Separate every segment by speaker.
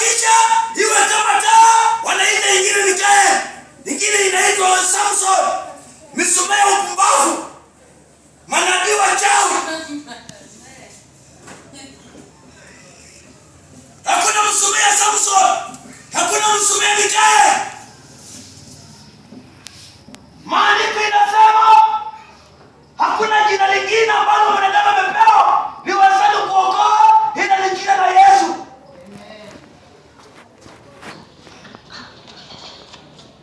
Speaker 1: wakisha iwe kama taa, wanaita ingine Mikaeli, ingine inaitwa Samson. Misumea upumbavu, manabii wachawi. Hakuna msumea Samson, hakuna msumea Mikaeli. Maandiko inasema hakuna jina lingine ambalo mwanadamu amepewa liwezalo kuokoa ila ni jina la Yesu.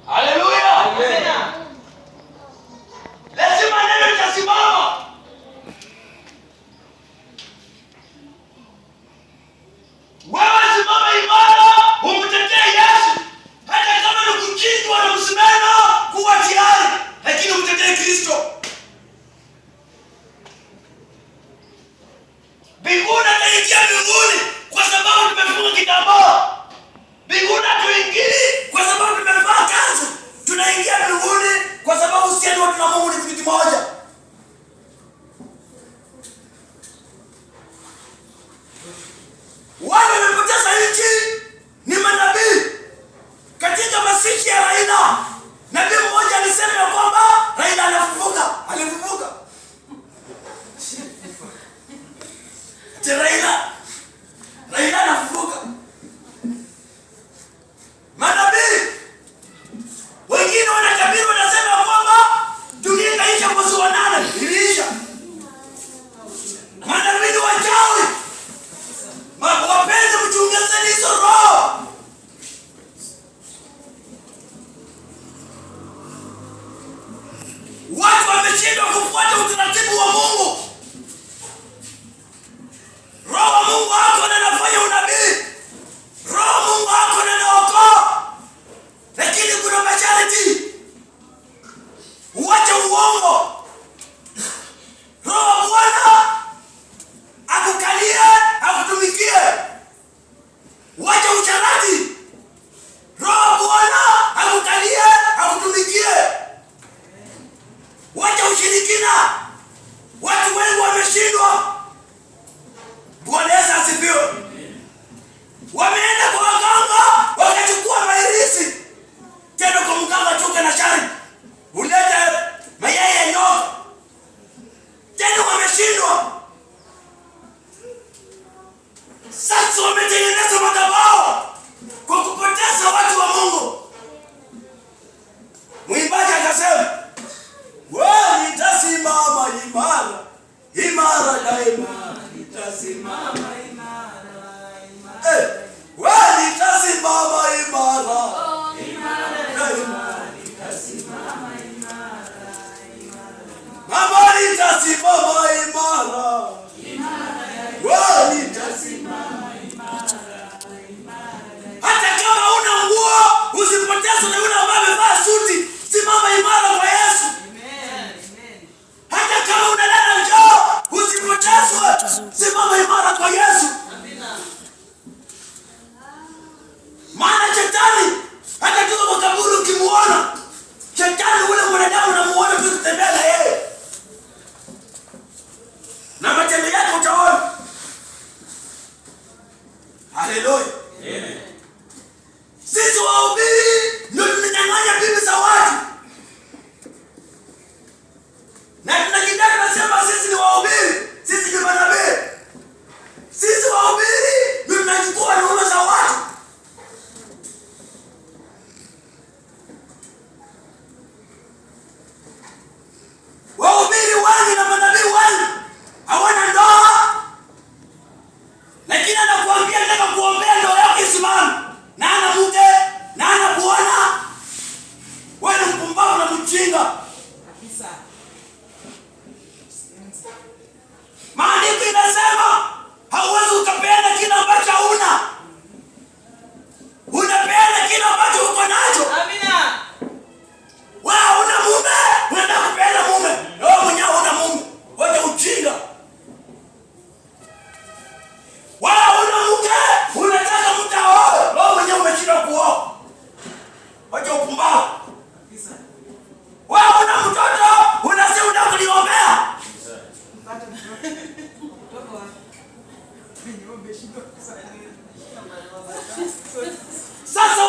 Speaker 1: Haleluya. Amen. Lazima neno litasimama. Wewe simama imara umtetee Yesu. Hata kama ni kuchinjwa na msumeno kuwa tayari, lakini umtetee Kristo. Mbinguni ataingia mbinguni kwa sababu tumefunga kitambaa. Mbinguni hatuingii kwa sababu tumevaa kanzu. Tunaingia mbinguni kwa sababu sisi ndio tuna Mungu ni kitu kimoja. Wale wamepoteza nchi ni manabii. Katika masishi ya Raila, nabii mmoja alisema ya kwamba Raila anafufuka. Alifufuka. Raila anafufuka. Manabii wengine wanatabiri, wanasema ya kwamba dunia itaisha mwezi wa 8. Iliisha. Manabii ni wachawi. Wapenzi, mchunguzeni hizo roho. Watu wameshindwa kufuata utaratibu wa Mungu. Roho wa Mungu wako na anafanya unabii. Roho wa Mungu wako na anaokoa. Lakini kuna masharti. Uache uongo. Roho wa Bwana akukalie, akutumikie. Uache usharati. Roho wa Bwana akukalie, akutumikie. Wacha ushirikina. Watu wengi wameshindwa. Bwana Yesu asifiwe. Wameenda kwa waganga, wakachukua mairisi. Tena kwa mganga choka na shari, ulete mayai ya nyoka. Tena wameshindwa. Sasa wametengeneza madhabahu kwa kupoteza watu wa Mungu. Mwimbaji akasema, wewe nitasimama imara, imara daima, nitasimama imara, imara. Wewe nitasimama imara, imara daima, nitasimama imara, imara. Mama nitasimama imara, imara. Wewe nitasimama imara, imara. Hata kama una nguo usipoteze na yule ambaye amevaa suti, simama imara kwa Yesu. Hata kama unalala njaa usipotezwe, simama imara kwa Yesu. Amina. Maana shetani hata kama kwa kaburi ukimuona, shetani ule mwanadamu unamuona tu kutembea na yeye. Na matendo yake utaona. Haleluya. Amen. Sisi wahubiri ndio tunanyang'anya bibi za watu. Na tunajidai nasema sisi ni wahubiri, sisi ni manabii. Sisi wahubiri ndio tunachukua wanaume za watu. Wahubiri wengi na manabii wengi hawana ndoa. Lakini anakuambia nataka kuombea ndoa yako isimame. Na ana mke, na ana bwana, Sasa